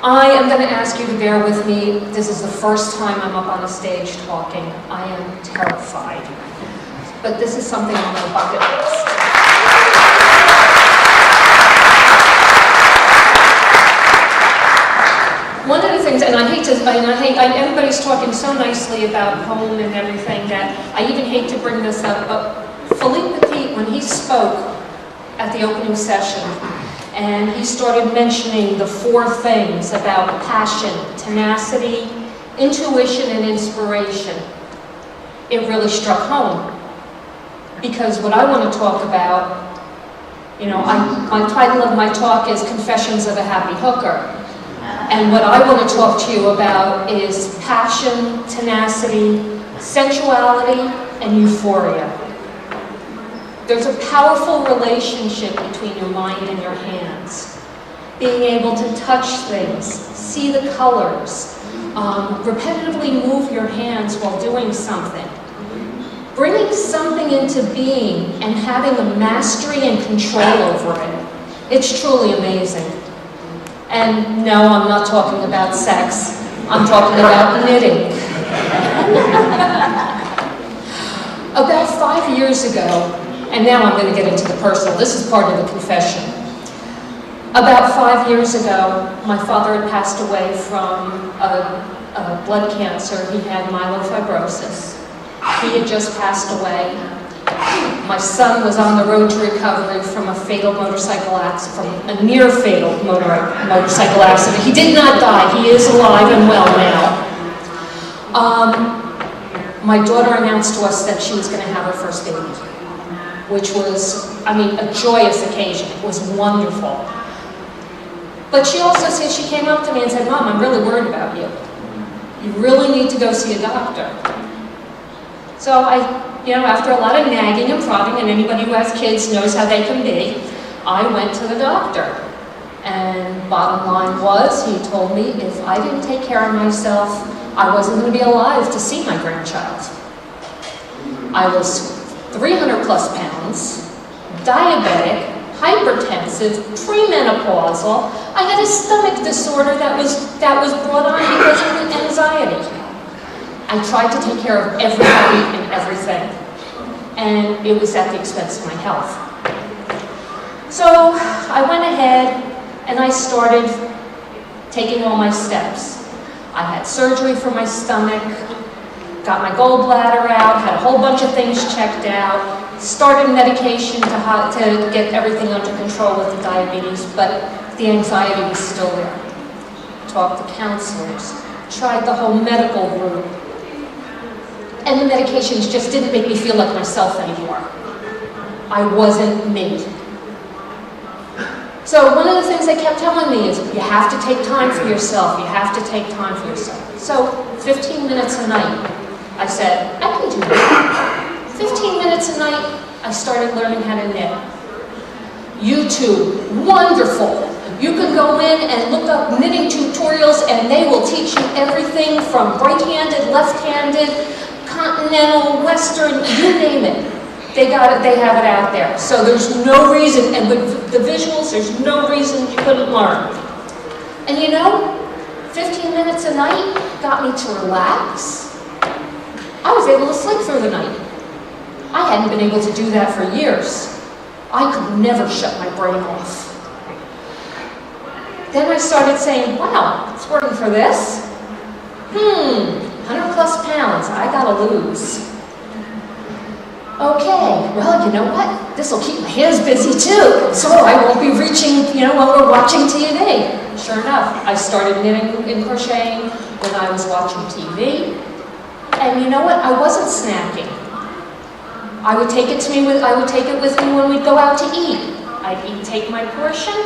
I am going to ask you to bear with me. This is the first time I'm up on a stage talking. I am terrified. But this is something on my bucket list. One of the things, and everybody's talking so nicely about home and everything that I even hate to bring this up, but Philippe Petit, when he spoke at the opening session, and he started mentioning the 4 things about passion, tenacity, intuition, and inspiration, it really struck home. Because what I want to talk about, my title of my talk is Confessions of a Happy Hooker. And what I want to talk to you about is passion, tenacity, sensuality, and euphoria. There's a powerful relationship between your mind and your hands. Being able to touch things, see the colors, repetitively move your hands while doing something. Bringing something into being and having the mastery and control over it. It's truly amazing. And no, I'm not talking about sex. I'm talking about knitting. About 5 years ago, and now I'm going to get into the personal. This is part of the confession. About 5 years ago, my father had passed away from a blood cancer. He had myelofibrosis. He had just passed away. My son was on the road to recovery from a fatal motorcycle accident, from a near fatal motorcycle accident. He did not die. He is alive and well now. My daughter announced to us that she was going to have her first baby, which was, a joyous occasion. It was wonderful. But she also said, she came up to me and said, "Mom, I'm really worried about you. You really need to go see a doctor." So after a lot of nagging and prodding, and anybody who has kids knows how they can be, I went to the doctor. And bottom line was, he told me if I didn't take care of myself, I wasn't going to be alive to see my grandchild. I was 300 plus pounds, diabetic, hypertensive, premenopausal. I had a stomach disorder that was brought on because of anxiety. I tried to take care of everybody and everything, and it was at the expense of my health. So I went ahead and I started taking all my steps. I had surgery for my stomach, got my gallbladder out, had a whole bunch of things checked out, started medication to get everything under control with the diabetes, but the anxiety was still there. Talked to counselors, tried the whole medical route. And the medications just didn't make me feel like myself anymore. I wasn't me. So one of the things they kept telling me is, you have to take time for yourself. You have to take time for yourself. So 15 minutes a night, I said, I can do that. 15 minutes a night, I started learning how to knit. YouTube, wonderful. You can go in and look up knitting tutorials and they will teach you everything from right-handed, left-handed, continental, western, you name it. They got it, they have it out there. So there's no reason, and with the visuals, there's no reason you couldn't learn. And 15 minutes a night got me to relax. I was able to sleep through the night. I hadn't been able to do that for years. I could never shut my brain off. Then I started saying, wow, it's working for this. 100 plus pounds, I gotta lose. Okay, well, you know what? This will keep my hands busy too, so I won't be reaching, while we're watching TV. Sure enough, I started knitting and crocheting when I was watching TV. And you know what? I wasn't snacking. I would take it with me when we'd go out to eat. I'd take my portion,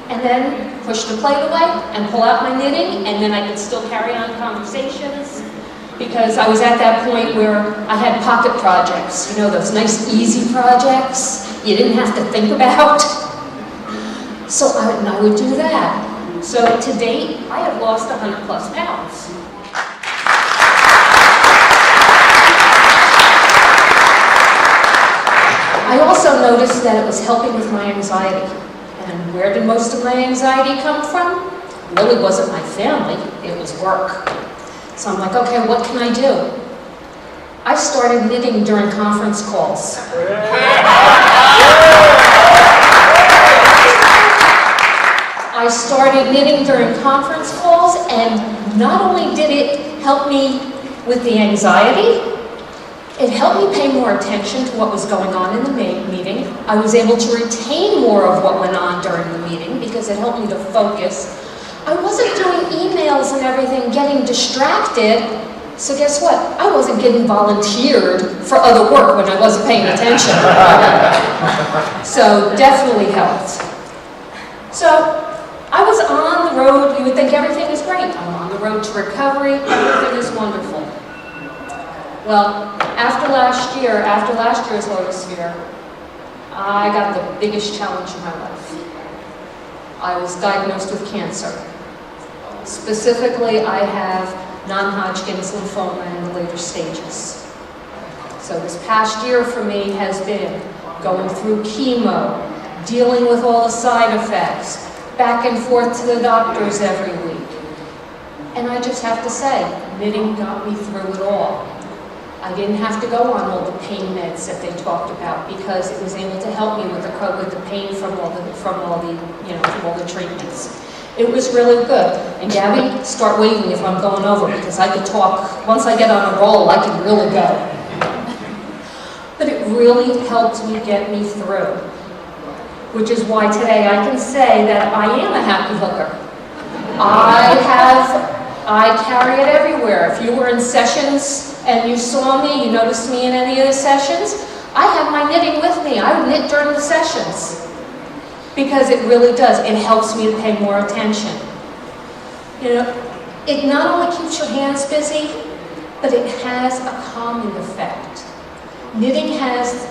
and then push the plate away and pull out my knitting, and then I could still carry on conversations. Because I was at that point where I had pocket projects, those nice easy projects you didn't have to think about. So I would do that. So to date, I have lost 100 plus pounds. I also noticed that it was helping with my anxiety. And where did most of my anxiety come from? really wasn't my family, it was work. So I'm like, okay, what can I do? I started knitting during conference calls. I started knitting during conference calls, and not only did it help me with the anxiety, it helped me pay more attention to what was going on in the meeting. I was able to retain more of what went on during the meeting because it helped me to focus. I wasn't doing emails and everything, getting distracted. So guess what? I wasn't getting volunteered for other work when I wasn't paying attention. So definitely helped. So I was on the road. You would think everything is great. I'm on the road to recovery. Everything is wonderful. Well, after last year's Lotusphere, I got the biggest challenge in my life. I was diagnosed with cancer. Specifically, I have non-Hodgkin's lymphoma in the later stages. So this past year for me has been going through chemo, dealing with all the side effects, back and forth to the doctors every week. And I just have to say, knitting got me through it all. I didn't have to go on all the pain meds that they talked about because it was able to help me with the pain from all the treatments. It was really good. And Gabby, start waving if I'm going over because I could talk. Once I get on a roll, I can really go. But it really helped me get me through, which is why today I can say that I am a happy hooker. I carry it everywhere. If you were in sessions and you saw me, you noticed me in any of the sessions, I have my knitting with me. I knit during the sessions because it really does. It helps me to pay more attention. You know, it not only keeps your hands busy, but it has a calming effect. Knitting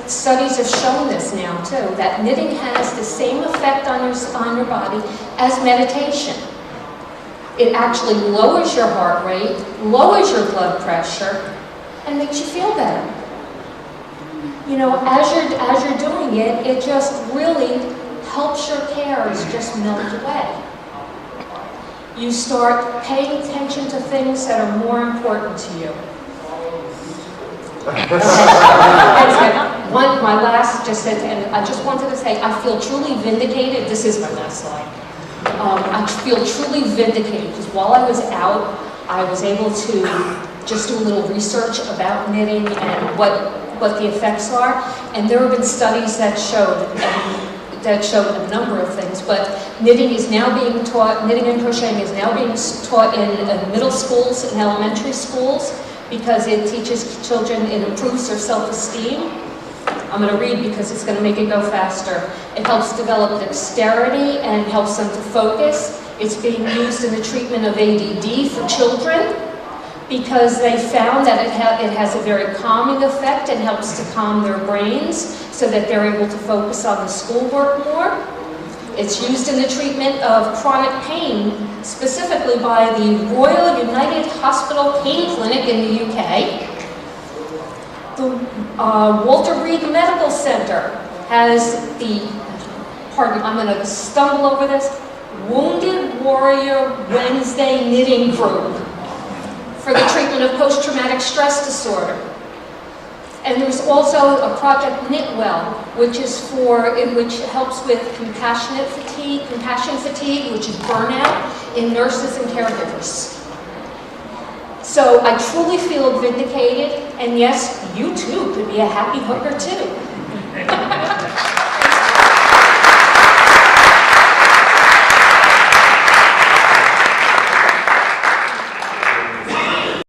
studies have shown this now too, that knitting has the same effect on your body as meditation. It actually lowers your heart rate, lowers your blood pressure, and makes you feel better. You know, as you're doing it, it just really helps your cares just melt away. You start paying attention to things that are more important to you. My last, and I just wanted to say, I feel truly vindicated. This is my last slide. I feel truly vindicated because while I was out, I was able to just do a little research about knitting and what the effects are. And there have been studies that showed a number of things. But knitting is now being taught. Knitting and crocheting is now being taught in middle schools and elementary schools because it teaches children. It improves their self-esteem. I'm going to read because it's going to make it go faster. It helps develop dexterity and helps them to focus. It's being used in the treatment of ADD for children because they found that it has a very calming effect and helps to calm their brains so that they're able to focus on the schoolwork more. It's used in the treatment of chronic pain, specifically by the Royal United Hospital Pain Clinic in the UK. The Walter Reed Medical Center has I'm going to stumble over this, Wounded Warrior Wednesday Knitting Group for the treatment of post-traumatic stress disorder. And there's also a project Knitwell, which helps with compassion fatigue, which is burnout in nurses and caregivers. So I truly feel vindicated, and yes, you too could be a happy hooker too.